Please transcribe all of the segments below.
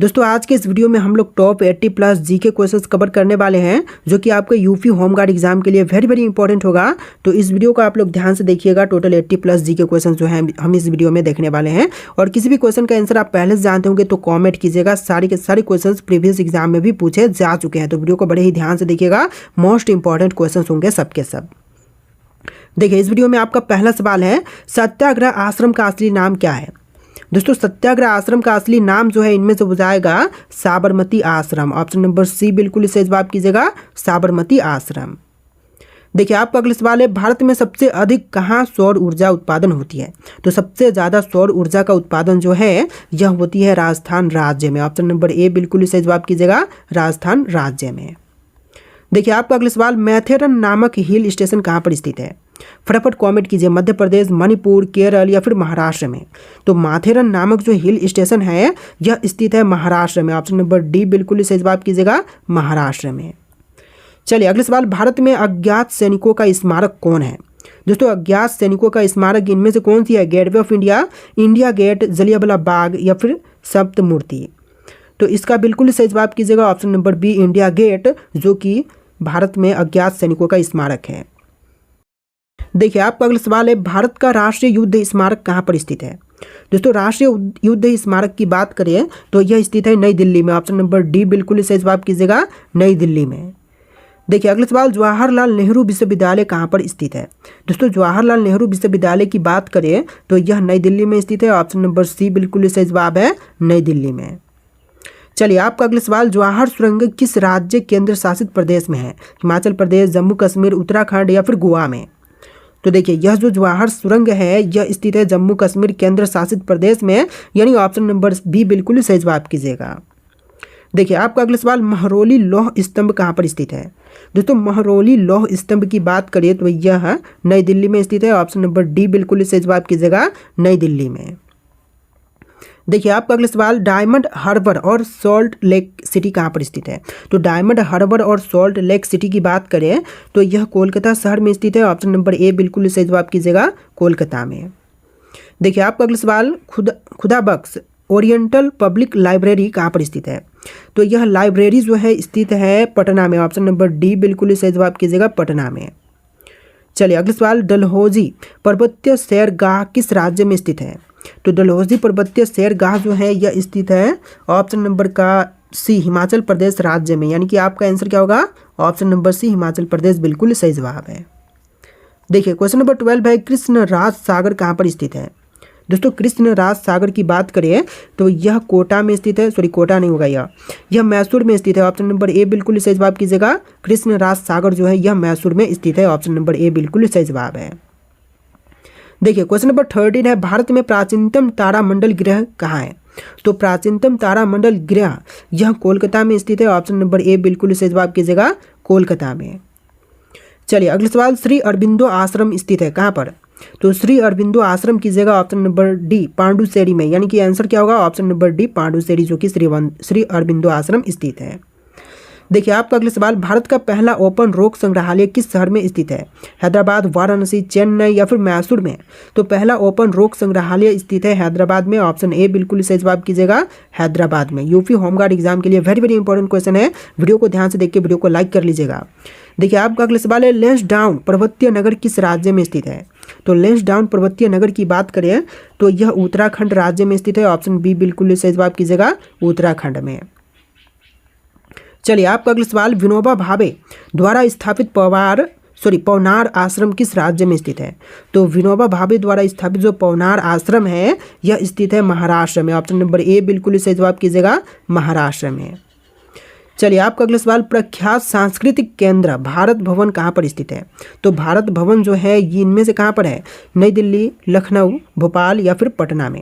दोस्तों आज के इस वीडियो में हम लोग top 80 plus GK questions cover करने वाले हैं जो कि आपके यूपी होम गार्ड एग्जाम के लिए वेरी इंपॉर्टेंट होगा। तो इस वीडियो को आप लोग ध्यान से देखिएगा। टोटल 80 प्लस जीके क्वेश्चंस जो हैं हम इस वीडियो में देखने वाले हैं और किसी भी क्वेश्चन का आंसर आप पहले से जानते होंगे तो कॉमेंट कीजिएगा। सारे के सारे क्वेश्चन प्रीवियस एग्जाम में भी पूछे जा चुके हैं, तो वीडियो को बड़े ही ध्यान से देखिएगा। मोस्ट इंपॉर्टेंट क्वेश्चन होंगे सबके सब। देखिए इस वीडियो में आपका पहला सवाल है, सत्याग्रह आश्रम का असली नाम क्या है। दोस्तों सत्याग्रह आश्रम का असली नाम जो है इनमें से हो जाएगा साबरमती आश्रम। ऑप्शन नंबर सी बिल्कुल इसे जवाब कीजिएगा, साबरमती आश्रम। देखिए आपका अगला सवाल है, भारत में सबसे अधिक कहाँ सौर ऊर्जा उत्पादन होती है। तो सबसे ज़्यादा सौर ऊर्जा का उत्पादन जो है यह होती है राजस्थान राज्य में। ऑप्शन नंबर ए बिल्कुल इसे जवाब कीजिएगा, राजस्थान राज्य में। देखिए आपका अगला सवाल, मैथेरन नामक हिल स्टेशन कहाँ पर स्थित है। फटाफट कमेंट कीजिए, मध्य प्रदेश, मणिपुर, केरल या फिर महाराष्ट्र में। तो माथेरन नामक जो हिल स्टेशन है यह स्थित है महाराष्ट्र में। ऑप्शन नंबर डी बिल्कुल इसे जवाब कीजिएगा, महाराष्ट्र में। चलिए अगले सवाल, भारत में अज्ञात सैनिकों का स्मारक कौन है। दोस्तों अज्ञात सैनिकों का स्मारक इनमें से कौन सी है, gateway of India, India gate, Jallianwala Bagh या फिर सप्तमूर्ति। तो इसका बिल्कुल सही जवाब कीजिएगा, option number B India gate, जो कि भारत में अज्ञात सैनिकों का स्मारक है। देखिए आपका अगला सवाल है, भारत का राष्ट्रीय युद्ध स्मारक कहाँ पर स्थित है। दोस्तों राष्ट्रीय युद्ध स्मारक की बात करें तो यह स्थित है नई दिल्ली में। ऑप्शन नंबर डी बिल्कुल सही जवाब कीजिएगा, नई दिल्ली में। देखिए अगला सवाल, जवाहरलाल नेहरू विश्वविद्यालय कहाँ पर स्थित है। दोस्तों जवाहरलाल नेहरू विश्वविद्यालय की बात करें तो यह नई दिल्ली में स्थित है। ऑप्शन नंबर सी बिल्कुल सही जवाब है, नई दिल्ली में। चलिए आपका अगला सवाल, जवाहर सुरंग किस राज्य केंद्र शासित प्रदेश में है। हिमाचल प्रदेश, जम्मू कश्मीर, उत्तराखंड या फिर गोवा में। तो देखिए यह जो जवाहर सुरंग है यह स्थित है जम्मू कश्मीर केंद्र शासित प्रदेश में, यानी ऑप्शन नंबर बी बिल्कुल सही जवाब कीजिएगा। देखिए आपका अगला सवाल, महरौली लौह स्तंभ कहाँ पर स्थित है। दोस्तों महरौली लौह स्तंभ की बात करें तो यह नई दिल्ली में स्थित है। ऑप्शन नंबर डी बिल्कुल सही जवाब कीजिएगा, नई दिल्ली में। देखिए आपका अगला सवाल, डायमंड हार्बर और सॉल्ट लेक सिटी कहाँ पर स्थित है। तो डायमंड हार्बर और सॉल्ट लेक सिटी की बात करें तो यह कोलकाता शहर में स्थित है। ऑप्शन नंबर ए बिल्कुल सही जवाब कीजिएगा, कोलकाता में। देखिए आपका अगला सवाल, खुदाबख्श ओरिएंटल पब्लिक लाइब्रेरी कहाँ पर स्थित है। तो यह लाइब्रेरी जो है स्थित है पटना में। ऑप्शन नंबर डी बिल्कुल सही जवाब कीजिएगा, पटना में। चलिए अगला सवाल, डलहौजी पर्वतीय सैरगाह किस राज्य में स्थित है। तो डलहौजी पर्वतीय सैरगाह जो है यह स्थित है ऑप्शन नंबर का सी हिमाचल प्रदेश राज्य में, यानी कि आपका आंसर क्या होगा, ऑप्शन नंबर सी हिमाचल प्रदेश बिल्कुल सही जवाब है। देखिए क्वेश्चन नंबर 12 है, कृष्ण राज सागर कहाँ पर स्थित है। दोस्तों कृष्ण राज सागर की बात करें तो यह कोटा में स्थित है, सॉरी कोटा नहीं होगा, यह मैसूर में स्थित है। ऑप्शन नंबर ए बिल्कुल सही जवाब कीजिएगा, कृष्ण राज सागर जो है यह मैसूर में स्थित है। ऑप्शन नंबर ए बिल्कुल सही जवाब है। देखिए क्वेश्चन नंबर 13 है, भारत में प्राचीनतम तारामंडल ग्रह कहाँ है। तो प्राचीनतम तारामंडल ग्रह यह कोलकाता में स्थित है। ऑप्शन नंबर ए बिल्कुल सही जवाब कीजिएगा, कोलकाता में। चलिए अगला सवाल, श्री अरबिंदो आश्रम स्थित है कहाँ पर। तो श्री अरबिंदो आश्रम कीजिएगा ऑप्शन नंबर डी पांडुचेरी में, यानी कि आंसर क्या होगा, ऑप्शन नंबर डी पांडुचेरी, जो कि श्री अरबिंदो आश्रम स्थित है। देखिए आपका अगला सवाल, भारत का पहला ओपन रॉक संग्रहालय किस शहर में स्थित है। हैदराबाद, वाराणसी, चेन्नई या फिर मैसूर में। तो पहला ओपन रॉक संग्रहालय स्थित है हैदराबाद में। ऑप्शन ए बिल्कुल सही जवाब कीजिएगा, हैदराबाद में। यूपी होमगार्ड एग्जाम के लिए वेरी इंपॉर्टेंट क्वेश्चन है, वीडियो को ध्यान से देख के वीडियो को लाइक कर लीजिएगा। देखिए आपका अगला सवाल है, लैंसडाउन पर्वतीय नगर किस राज्य में स्थित है। तो लैंसडाउन पर्वतीय नगर की बात करें तो यह उत्तराखंड राज्य में स्थित है। ऑप्शन बी बिल्कुल सही जवाब कीजिएगा, उत्तराखंड में। चलिए आपका अगला सवाल, विनोबा भावे द्वारा स्थापित पवनार आश्रम किस राज्य में स्थित है। तो विनोबा भावे द्वारा स्थापित जो पवनार आश्रम है यह स्थित है महाराष्ट्र में। ऑप्शन नंबर ए बिल्कुल सही जवाब कीजिएगा, महाराष्ट्र में। चलिए आपका अगला सवाल, प्रख्यात सांस्कृतिक केंद्र भारत भवन कहाँ पर स्थित है। तो भारत भवन जो है ये इनमें से कहाँ पर है, नई दिल्ली, लखनऊ, भोपाल या फिर पटना में।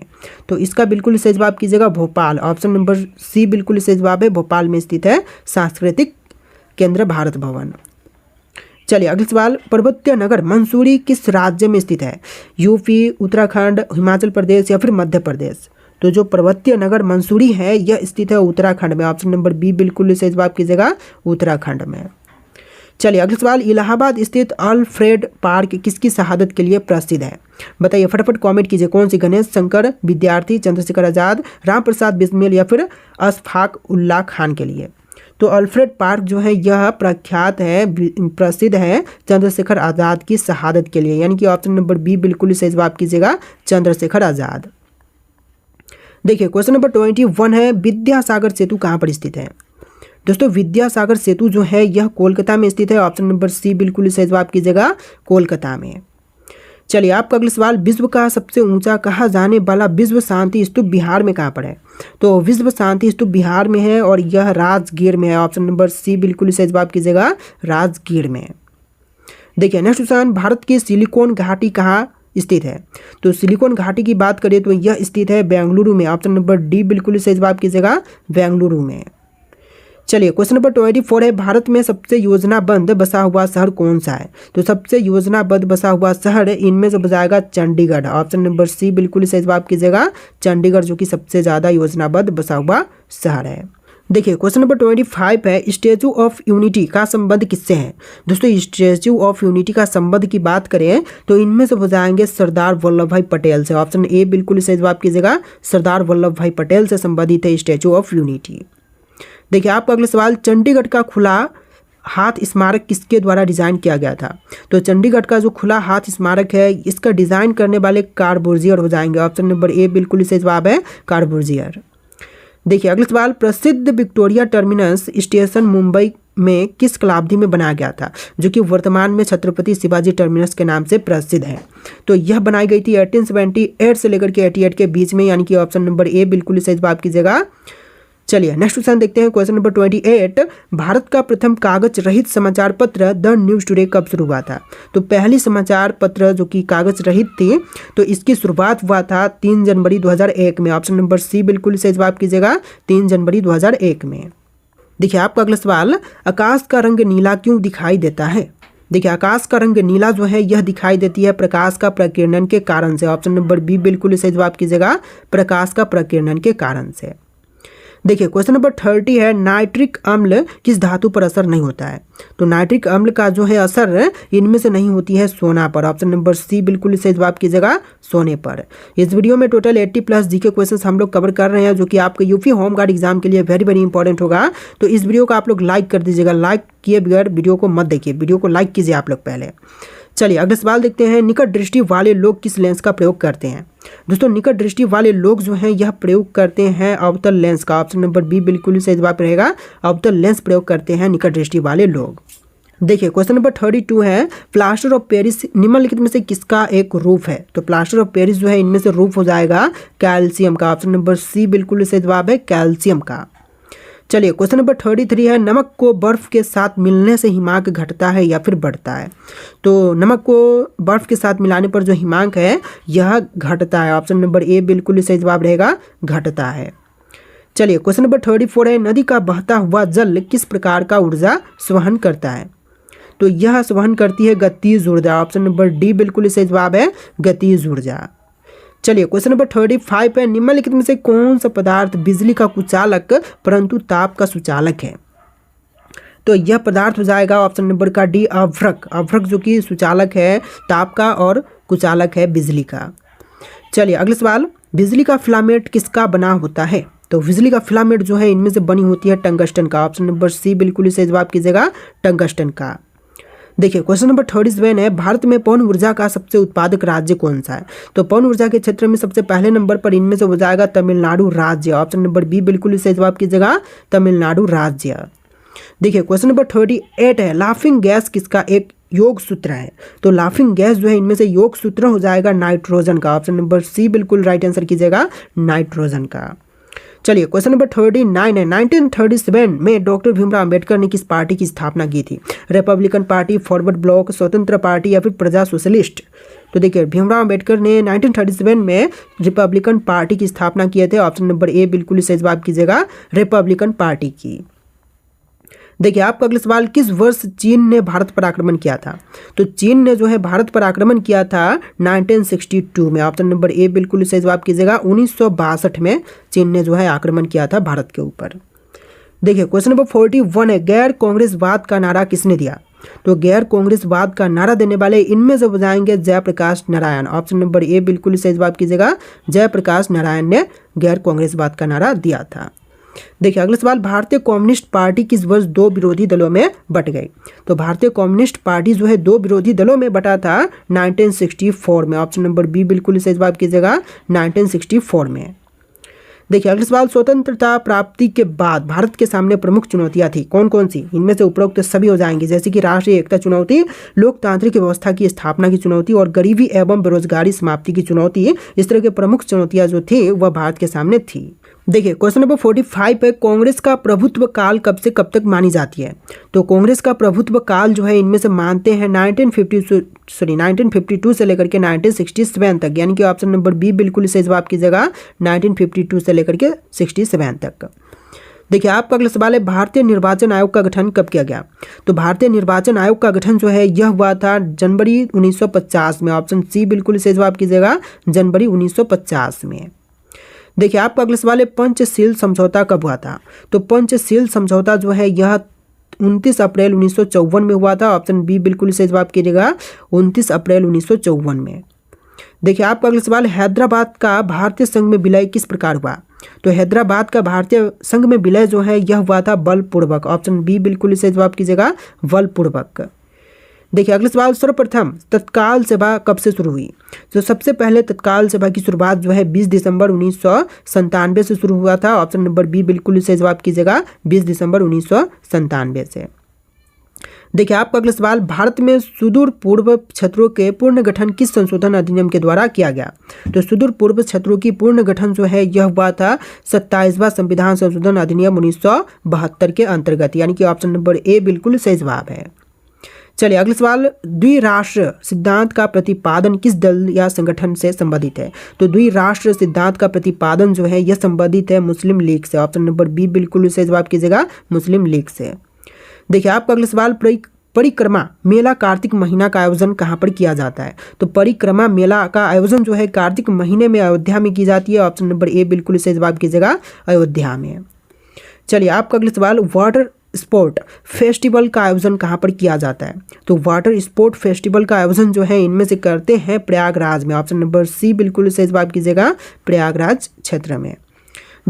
तो इसका बिल्कुल सही जवाब कीजिएगा, भोपाल। ऑप्शन नंबर सी बिल्कुल सही जवाब है, भोपाल में स्थित है सांस्कृतिक केंद्र भारत भवन। चलिए अगला सवाल, पर्वतीय नगर मंसूरी किस राज्य में स्थित है। यूपी, उत्तराखंड, हिमाचल प्रदेश या फिर मध्य प्रदेश। तो जो पर्वतीय नगर मंसूरी है यह स्थित है उत्तराखंड में। ऑप्शन नंबर बी बिल्कुल सही जवाब कीजिएगा, उत्तराखंड में। चलिए अगला सवाल, इलाहाबाद स्थित अल्फ्रेड पार्क किसकी शहादत के लिए प्रसिद्ध है? बताइए फटाफट कमेंट कीजिए कौन सी, गणेश शंकर विद्यार्थी, चंद्रशेखर आजाद, राम प्रसाद बिस्मिल या फिर अशफाक उल्लाह खान के लिए। तो अल्फ्रेड पार्क जो है यह प्रख्यात है, प्रसिद्ध है चंद्रशेखर आजाद की शहादत के लिए, यानी कि ऑप्शन नंबर बी बिल्कुल सही जवाब कीजिएगा, चंद्रशेखर आजाद। देखिए क्वेश्चन नंबर 21 है, विद्यासागर सेतु कहाँ पर स्थित है? दोस्तों विद्यासागर सेतु जो है यह कोलकाता में स्थित है, ऑप्शन नंबर सी बिल्कुल सही जवाब कीजिएगा, कोलकाता में। चलिए आपका अगला सवाल, विश्व का सबसे ऊंचा कहा जाने वाला विश्व शांति स्तूप बिहार में कहाँ पर है? तो विश्व शांति स्तूप बिहार में है और यह राजगीर में है, ऑप्शन नंबर सी बिल्कुल सही जवाब कीजिएगा, राजगीर में। देखिए नेक्स्ट क्वेश्चन, भारत की सिलिकॉन घाटी कहाँ स्थित है? तो सिलिकॉन घाटी की बात करें तो यह स्थित है बेंगलुरु में, ऑप्शन नंबर डी बिल्कुल सही जवाब कीजिएगा, बेंगलुरु में। चलिए क्वेश्चन नंबर 24 है, भारत में सबसे योजनाबद्ध बसा हुआ शहर कौन सा है? तो सबसे योजनाबद्ध बसा हुआ शहर इनमें से बजाएगा चंडीगढ़, ऑप्शन नंबर सी बिल्कुल सही जवाब कीजिएगा, चंडीगढ़ जो कि सबसे ज़्यादा योजनाबद्ध बसा हुआ शहर है। देखिए क्वेश्चन नंबर 25 है, स्टैचू ऑफ यूनिटी का संबंध किससे है? दोस्तों स्टैचू ऑफ यूनिटी का संबंध की बात करें तो इनमें से बजाएंगे सरदार वल्लभ भाई पटेल से, ऑप्शन ए बिल्कुल सही जवाब कीजिएगा, सरदार वल्लभ भाई पटेल से संबंधित है स्टैचू ऑफ यूनिटी। देखिए आपका अगला सवाल, चंडीगढ़ का खुला हाथ स्मारक किसके द्वारा डिजाइन किया गया था? तो चंडीगढ़ का जो खुला हाथ स्मारक है इसका डिजाइन करने वाले कार्बुजियर हो जाएंगे, ऑप्शन नंबर ए बिल्कुल सही जवाब है, कार्बुजियर। देखिए अगला सवाल, प्रसिद्ध विक्टोरिया टर्मिनस स्टेशन मुंबई में किस कालावधि में बनाया गया था, जो कि वर्तमान में छत्रपति शिवाजी टर्मिनस के नाम से प्रसिद्ध है? तो यह बनाई गई थी 1878 से लेकर के 88 के बीच में, यानी कि ऑप्शन नंबर ए बिल्कुल सही जवाब कीजिएगा। चलिए नेक्स्ट क्वेश्चन देखते हैं, क्वेश्चन नंबर 28, भारत का प्रथम कागज रहित समाचार पत्र द न्यूज टुडे कब शुरू हुआ था? तो पहली समाचार पत्र जो कि कागज रहित थी तो इसकी शुरुआत हुआ था 3 जनवरी 2001 में, ऑप्शन नंबर सी बिल्कुल सही जवाब कीजिएगा, 3 जनवरी 2001 में। देखिए आपका अगला सवाल, आकाश का रंग नीला क्यों दिखाई देता है? देखिए आकाश का रंग नीला जो है यह दिखाई देती है प्रकाश का प्रकीर्णन के कारण से, ऑप्शन नंबर बी बिल्कुल सही जवाब कीजिएगा, प्रकाश का प्रकीर्णन के कारण से। देखिए क्वेश्चन नंबर 30 है, नाइट्रिक अम्ल किस धातु पर असर नहीं होता है? तो नाइट्रिक अम्ल का जो है असर इनमें से नहीं होती है सोना पर, ऑप्शन नंबर सी बिल्कुल सही जवाब कीजिएगा, सोने पर। इस वीडियो में टोटल 80+ जीके क्वेश्चंस हम लोग कवर कर रहे हैं जो कि आपके यूपी होमगार्ड एग्जाम के लिए वेरी वेरी इंपॉर्टेंट होगा। तो इस वीडियो को आप लोग लाइक कर दीजिएगा, लाइक किए बगैर वीडियो को मत देखिए, वीडियो को लाइक कीजिए आप लोग पहले। चलिए अगला सवाल देखते हैं, निकट दृष्टि वाले लोग किस लेंस का प्रयोग करते हैं? दोस्तों निकट दृष्टि वाले लोग जो हैं यह प्रयोग करते हैं अवतल लेंस का, ऑप्शन नंबर बी बिल्कुल सही जवाब रहेगा, अवतल लेंस प्रयोग करते हैं निकट दृष्टि वाले लोग। देखिए क्वेश्चन नंबर 32 है, प्लास्टर ऑफ पेरिस निम्नलिखित में से किसका एक रूप है? तो प्लास्टर ऑफ पेरिस जो है इनमें से रूप हो जाएगा कैल्शियम का, ऑप्शन नंबर सी बिल्कुल सही जवाब है, कैल्शियम का। चलिए क्वेश्चन नंबर 33 है, नमक को बर्फ के साथ मिलने से हिमांक घटता है या फिर बढ़ता है? तो नमक को बर्फ के साथ मिलाने पर जो हिमांक है यह घटता है, ऑप्शन नंबर ए बिल्कुल सही जवाब रहेगा, घटता है। चलिए क्वेश्चन नंबर 34 है, नदी का बहता हुआ जल किस प्रकार का ऊर्जा संवहन करता है? तो यह संवहन करती है गतिज ऊर्जा, ऑप्शन नंबर डी बिल्कुल सही जवाब है, गतिज ऊर्जा। चलिए क्वेश्चन नंबर 35 है, निम्नलिखित में से कौन सा पदार्थ बिजली का कुचालक परंतु ताप का सुचालक है? तो यह पदार्थ हो जाएगा ऑप्शन नंबर का डी, अभ्रक। अभ्रक जो कि सुचालक है ताप का और कुचालक है बिजली का। चलिए अगला सवाल, बिजली का फिलामेंट किसका बना होता है? तो बिजली का फिलामेंट जो है इनमें से बनी होती है टंगस्टन का, ऑप्शन नंबर सी बिल्कुल सही जवाब कीजिएगा, टंगस्टन का। देखिए क्वेश्चन नंबर 37 है, भारत में पवन ऊर्जा का सबसे उत्पादक राज्य कौन सा है? तो पवन ऊर्जा के क्षेत्र में सबसे पहले नंबर पर इनमें से हो जाएगा तमिलनाडु राज्य, ऑप्शन नंबर बी बिल्कुल सही जवाब कीजिएगा, तमिलनाडु राज्य। देखिए क्वेश्चन नंबर 38 है, लाफिंग गैस किसका एक योग सूत्र है? तो लाफिंग गैस जो है इनमें से योग सूत्र हो जाएगा नाइट्रोजन का, ऑप्शन नंबर सी बिल्कुल राइट आंसर कीजिएगा, नाइट्रोजन का। चलिए क्वेश्चन नंबर 39 है, 1937 में डॉक्टर भीमराव अंबेडकर ने किस पार्टी की स्थापना की थी? रिपब्लिकन पार्टी, फॉरवर्ड ब्लॉक, स्वतंत्र पार्टी या फिर प्रजा सोशलिस्ट? तो देखिए भीमराव अंबेडकर ने 1937 में रिपब्लिकन पार्टी की स्थापना किए थे, ऑप्शन नंबर ए बिल्कुल सही जवाब कीजिएगा, रिपब्लिकन पार्टी की। देखिए आपका अगला सवाल, किस वर्ष चीन ने भारत पर आक्रमण किया था? तो चीन ने जो है भारत पर आक्रमण किया था 1962 में, ऑप्शन नंबर ए बिल्कुल सही जवाब कीजिएगा, 1962 में चीन ने जो है आक्रमण किया था भारत के ऊपर। देखिए क्वेश्चन नंबर 41 है, गैर कांग्रेसवाद का नारा किसने दिया? तो गैर कांग्रेसवाद का नारा देने वाले इनमें से हो जाएंगे Jayaprakash Narayan. Option number A बिल्कुल सही जवाब कीजिएगा, जयप्रकाश नारायण ने गैर कांग्रेसवाद का नारा दिया था। देखिए अगला सवाल, भारतीय कम्युनिस्ट पार्टी किस वर्ष दो विरोधी दलों में बट गई? तो भारतीय कम्युनिस्ट पार्टी जो है दो विरोधी दलों में बटा था 1964 में। ऑप्शन नंबर बी बिल्कुल सही जवाब कीजिएगा, 1964 में। देखिए अगला सवाल, स्वतंत्रता प्राप्ति के बाद भारत के सामने प्रमुख चुनौतियां थी, कौन कौन सी? इनमें से उपरोक्त सभी हो जाएंगी, जैसे कि राष्ट्रीय एकता चुनौती, लोकतांत्रिक व्यवस्था की स्थापना की चुनौती और गरीबी एवं बेरोजगारी समाप्ति की चुनौती। इस तरह की प्रमुख चुनौतियां जो थी वह भारत के सामने थी। देखिए क्वेश्चन नंबर 45 है, कांग्रेस का प्रभुत्व काल कब से कब तक मानी जाती है? तो कांग्रेस का प्रभुत्व काल जो है इनमें से मानते हैं 1952 से लेकर के 1967 तक, यानी कि ऑप्शन नंबर बी बिल्कुल सही जवाब कीजिएगा, 1952 से लेकर के 67 तक। देखिए आपका अगला सवाल है, भारतीय निर्वाचन आयोग का गठन कब किया गया? तो भारतीय निर्वाचन आयोग का गठन जो है यह हुआ था जनवरी 1950 में। ऑप्शन सी बिल्कुल सही जवाब कीजिएगा, जनवरी 1950 में। देखिए आपका अगला सवाल है, पंचशील समझौता कब हुआ था? तो पंचशील समझौता जो है यह 29 अप्रैल 1954 में हुआ था। ऑप्शन बी बिल्कुल सही जवाब कीजिएगा, 29 अप्रैल 1954 में। देखिए आपका अगला सवाल, हैदराबाद का भारतीय संघ में विलय किस प्रकार हुआ? तो हैदराबाद का भारतीय संघ में विलय जो है यह हुआ था बलपूर्वक। ऑप्शन बी बिल्कुल सही जवाब कीजिएगा, बलपूर्वक। देखिए अगला सवाल, सर्वप्रथम तत्काल सेवा कब से शुरू हुई? तो सबसे पहले तत्काल सेवा की शुरुआत जो है 20 दिसंबर 1997 से शुरू हुआ था। ऑप्शन नंबर बी बिल्कुल सही जवाब कीजिएगा, 20 दिसंबर 1997 से। देखिए आपका अगला सवाल, भारत में सुदूर पूर्व क्षेत्रों के पूर्ण गठन किस संशोधन अधिनियम के द्वारा किया गया? तो सुदूर पूर्व क्षेत्रों की पूर्ण गठन जो है यह हुआ था 27वां संविधान संशोधन अधिनियम 1972 के अंतर्गत, यानी कि ऑप्शन नंबर ए बिल्कुल सही जवाब है। चलिए अगला सवाल, द्विराष्ट्र सिद्धांत का प्रतिपादन किस दल या संगठन से संबंधित है? तो द्विराष्ट्र सिद्धांत का प्रतिपादन जो है यह संबंधित है मुस्लिम लीग से। ऑप्शन नंबर बी बिल्कुल सही जवाब कीजिएगा, मुस्लिम लीग से। देखिए आपका अगला सवाल, परिक्रमा मेला कार्तिक महीना का आयोजन कहाँ पर किया जाता है? तो परिक्रमा मेला का आयोजन जो है कार्तिक महीने में अयोध्या में की जाती है। ऑप्शन नंबर ए बिल्कुल सही जवाब कीजिएगा, अयोध्या में। चलिए आपका अगला सवाल, वाटर स्पोर्ट फेस्टिवल का आयोजन कहाँ पर किया जाता है? तो वाटर स्पोर्ट फेस्टिवल का आयोजन जो है इनमें से करते हैं प्रयागराज में। ऑप्शन नंबर सी बिल्कुल सही जवाब कीजिएगा, प्रयागराज क्षेत्र में।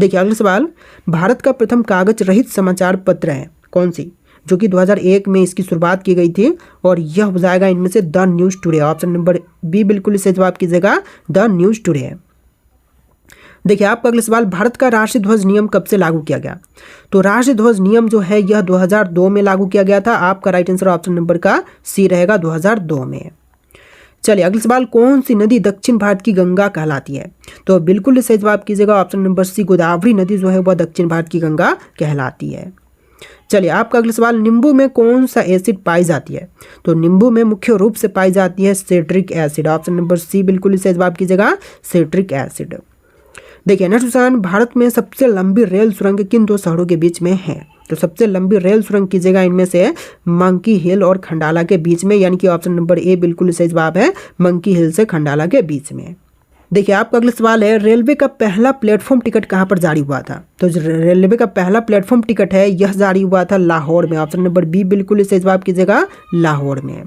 देखिए अगला सवाल, भारत का प्रथम कागज रहित समाचार पत्र है कौन सी? जो कि 2001 में इसकी शुरुआत की गई थी और यह हो जाएगा इनमें से the news today. Option number B बिल्कुल सही जवाब कीजिएगा, द न्यूज़ टुडे। देखिए आपका अगला सवाल, भारत का राष्ट्रीय ध्वज नियम कब से लागू किया गया? तो राष्ट्रीय ध्वज नियम जो है यह 2002 में लागू किया गया था। आपका राइट आंसर ऑप्शन नंबर का सी रहेगा, 2002 में। चलिए अगला सवाल, कौन सी नदी दक्षिण भारत की गंगा कहलाती है? तो बिल्कुल सही जवाब कीजिएगा, ऑप्शन नंबर सी गोदावरी नदी जो है वह दक्षिण भारत की गंगा कहलाती है। चलिए आपका अगला सवाल, नींबू में कौन सा एसिड पाई जाती है? तो नींबू में मुख्य रूप से पाई जाती है citric acid. Option number C बिल्कुल सही जवाब कीजिएगा, सिट्रिक एसिड। देखिए नेक्स्ट क्वेश्चन, भारत में सबसे लंबी रेल सुरंग किन दो शहरों के बीच में है? तो सबसे लंबी रेल सुरंग कीजिएगा इनमें से मंकी हिल और खंडाला के बीच में, यानी कि ऑप्शन नंबर ए बिल्कुल सही जवाब है, मंकी हिल से खंडाला के बीच में। देखिए आपका अगला सवाल है, रेलवे का पहला प्लेटफॉर्म टिकट कहाँ पर जारी हुआ था? तो रेलवे का पहला प्लेटफॉर्म टिकट है यह जारी हुआ था लाहौर में। ऑप्शन नंबर बी बिल्कुल सही जवाब कीजिएगा, लाहौर में।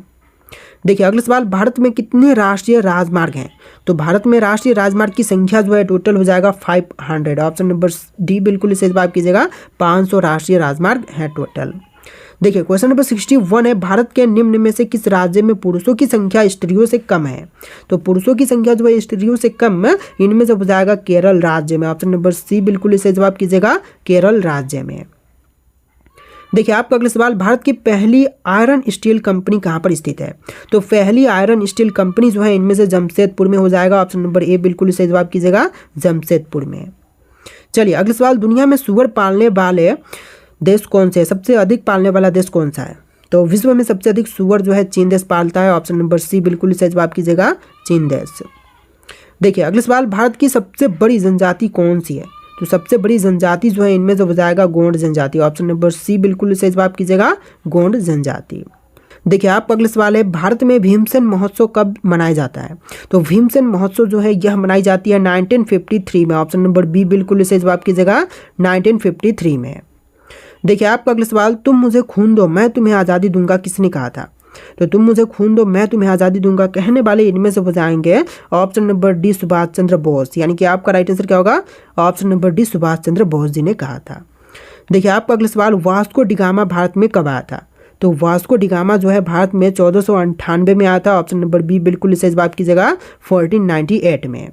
देखिए अगला सवाल, भारत में कितने राष्ट्रीय राजमार्ग हैं? तो भारत में राष्ट्रीय राजमार्ग की संख्या जो है टोटल हो जाएगा 500। ऑप्शन नंबर डी बिल्कुल सही जवाब कीजिएगा, 500 राष्ट्रीय राजमार्ग हैं टोटल। देखिए क्वेश्चन नंबर 61 है, भारत के निम्न में से किस राज्य में पुरुषों की संख्या स्त्रियों से कम है? तो पुरुषों की संख्या जो है स्त्रियों से कम इनमें से हो जाएगा केरल राज्य में। ऑप्शन नंबर सी बिल्कुल सही जवाब कीजिएगा, केरल राज्य में। देखिए आपका अगला सवाल, भारत की पहली आयरन स्टील कंपनी कहाँ पर स्थित है? तो पहली आयरन स्टील कंपनी जो है इनमें से जमशेदपुर में हो जाएगा। ऑप्शन नंबर ए बिल्कुल सही जवाब कीजिएगा, जमशेदपुर में। चलिए अगला सवाल, दुनिया में सुअर पालने वाले देश कौन से है? सबसे अधिक पालने वाला देश कौन सा है? तो विश्व में सबसे अधिक सुअर जो है चीन देश पालता है। ऑप्शन नंबर सी बिल्कुल सही जवाब कीजिएगा, चीन देश। देखिए अगला सवाल, भारत की सबसे बड़ी जनजाति कौन सी है? तो सबसे बड़ी जनजाति जो है इनमें से हो जाएगा गोंड जनजाति। ऑप्शन नंबर सी बिल्कुल सही जवाब कीजिएगा, गोंड जनजाति। देखिए आपका अगला सवाल है, भारत में भीमसेन महोत्सव कब मनाया जाता है? तो भीमसेन महोत्सव जो है यह मनाई जाती है 1953 में। ऑप्शन नंबर बी बिल्कुल सही जवाब कीजिएगा, 1953 में। देखिए आपका अगला सवाल, तुम मुझे खून दो मैं तुम्हें आज़ादी दूंगा, किसने कहा था? तो तुम मुझे खून दो मैं तुम्हें आज़ादी दूंगा कहने वाले इनमें से हो जाएंगे option number D Subhash Chandra Bose, यानी कि आपका राइट आंसर क्या होगा? Option number D Subhash Chandra Bose ji ने कहा था। देखिए आपका अगला सवाल, वास्को डिगामा भारत में कब आया था? तो वास्को डिगामा जो है भारत में 1498 में आया था। ऑप्शन नंबर बी बिल्कुल सही जवाब कीजिएगा, 1498 में।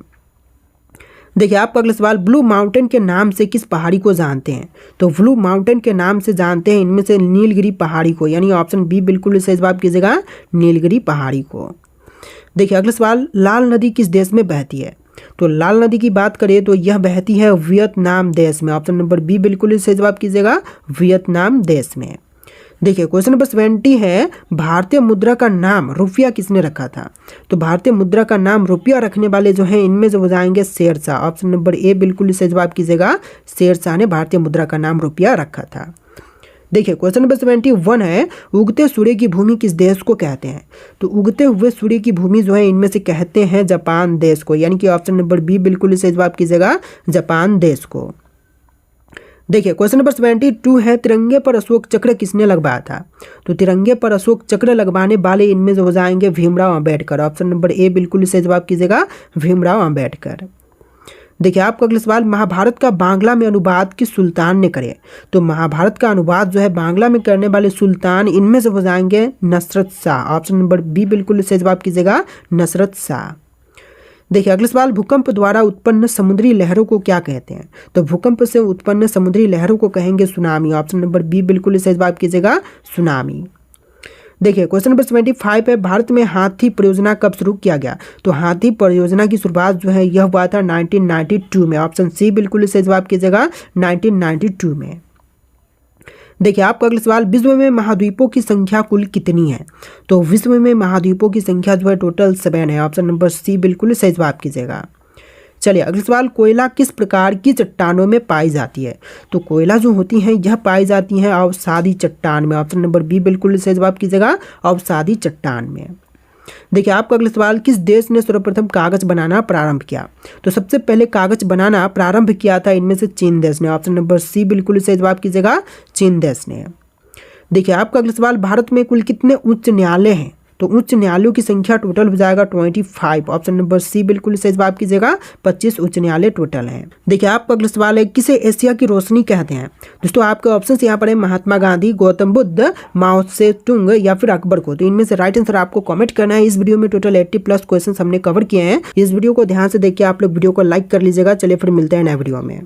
देखिए आपका अगला सवाल, ब्लू माउंटेन के नाम से किस पहाड़ी को जानते हैं? तो ब्लू माउंटेन के नाम से जानते हैं इनमें से नीलगिरी पहाड़ी को, यानी ऑप्शन बी बिल्कुल सही जवाब कीजिएगा, नीलगिरी पहाड़ी को। देखिए अगला सवाल, लाल नदी किस देश में बहती है? तो लाल नदी की बात करें तो यह बहती है वियतनाम देश में। ऑप्शन नंबर बी बिल्कुल सही जवाब कीजिएगा, वियतनाम देश में। देखिए क्वेश्चन नंबर 70 है, भारतीय मुद्रा का नाम रुपया किसने रखा था? तो भारतीय मुद्रा का नाम रुपया रखने वाले जो हैं इनमें से हो जाएंगे शेरशाह। ऑप्शन नंबर ए बिल्कुल सही जवाब कीजिएगा, शेरशाह ने भारतीय मुद्रा का नाम रुपया रखा था। देखिए क्वेश्चन नंबर 71 है, उगते सूर्य की भूमि किस देश को कहते हैं? तो उगते हुए सूर्य की भूमि जो है इनमें से कहते हैं जापान देश को, यानी कि ऑप्शन नंबर बी बिल्कुल सही जवाब कीजिएगा, जापान देश को। देखिए क्वेश्चन नंबर 72 है, तिरंगे पर अशोक चक्र किसने लगवाया था? तो तिरंगे पर अशोक चक्र लगवाने वाले इनमें से हो जाएंगे Bhimrao Ambedkar. Option number A बिल्कुल सही जवाब कीजिएगा, भीमराव अंबेडकर। देखिए आपका अगला सवाल, महाभारत का बांग्ला में अनुवाद किस सुल्तान ने करे? तो महाभारत का अनुवाद जो है बांग्ला में करने वाले सुल्तान इनमें से हो जाएंगे Nasrat Shah. Option number B बिल्कुल सही जवाब कीजिएगा, नसरत शाह। देखिए अगला सवाल, भूकंप द्वारा उत्पन्न समुद्री लहरों को क्या कहते हैं? तो भूकंप से उत्पन्न समुद्री लहरों को कहेंगे सुनामी। ऑप्शन नंबर बी बिल्कुल सही जवाब कीजिएगा, सुनामी। देखिए क्वेश्चन नंबर 75 है, भारत में हाथी परियोजना कब शुरू किया गया? तो हाथी परियोजना की शुरुआत जो है यह हुआ था 1992 में। ऑप्शन सी बिल्कुल सही जवाब कीजिएगा, 1992 में। देखिए आपका अगला सवाल, विश्व में महाद्वीपों की संख्या कुल कितनी है? तो विश्व में महाद्वीपों की संख्या जो है टोटल 7 है। ऑप्शन नंबर सी बिल्कुल सही जवाब कीजिएगा। चलिए अगला सवाल, कोयला किस प्रकार की चट्टानों में पाई जाती है? तो कोयला जो होती हैं यह पाई जाती हैं अवसादी चट्टान में। ऑप्शन नंबर बी बिल्कुल सही जवाब कीजिएगा, अवसादी चट्टान में। देखिए आपका अगला सवाल, किस देश ने सर्वप्रथम कागज बनाना प्रारंभ किया? तो सबसे पहले कागज बनाना प्रारंभ किया था इनमें से चीन देश ने। ऑप्शन नंबर सी बिल्कुल सही जवाब कीजिएगा, चीन देश ने। देखिए आपका अगला सवाल, भारत में कुल कितने उच्च न्यायालय हैं? तो उच्च न्यायालयों की संख्या टोटल हो जाएगा 25। ऑप्शन नंबर सी बिल्कुल सही जवाब कीजिएगा, 25 उच्च न्यायालय टोटल हैं। देखिए आपका अगला सवाल है, किसे एशिया की रोशनी कहते हैं? दोस्तों आपके ऑप्शन यहाँ पर है महात्मा गांधी, गौतम बुद्ध, माओ से तुंग या फिर अकबर को। तो इनमें से राइट आंसर आपको कमेंट करना है। इस वीडियो में टोटल 80+ क्वेश्चन हमने कवर किए हैं। इस वीडियो को ध्यान से देखिए, आप लोग वीडियो को लाइक कर लीजिएगा। चलिए फिर मिलते हैं नए वीडियो में।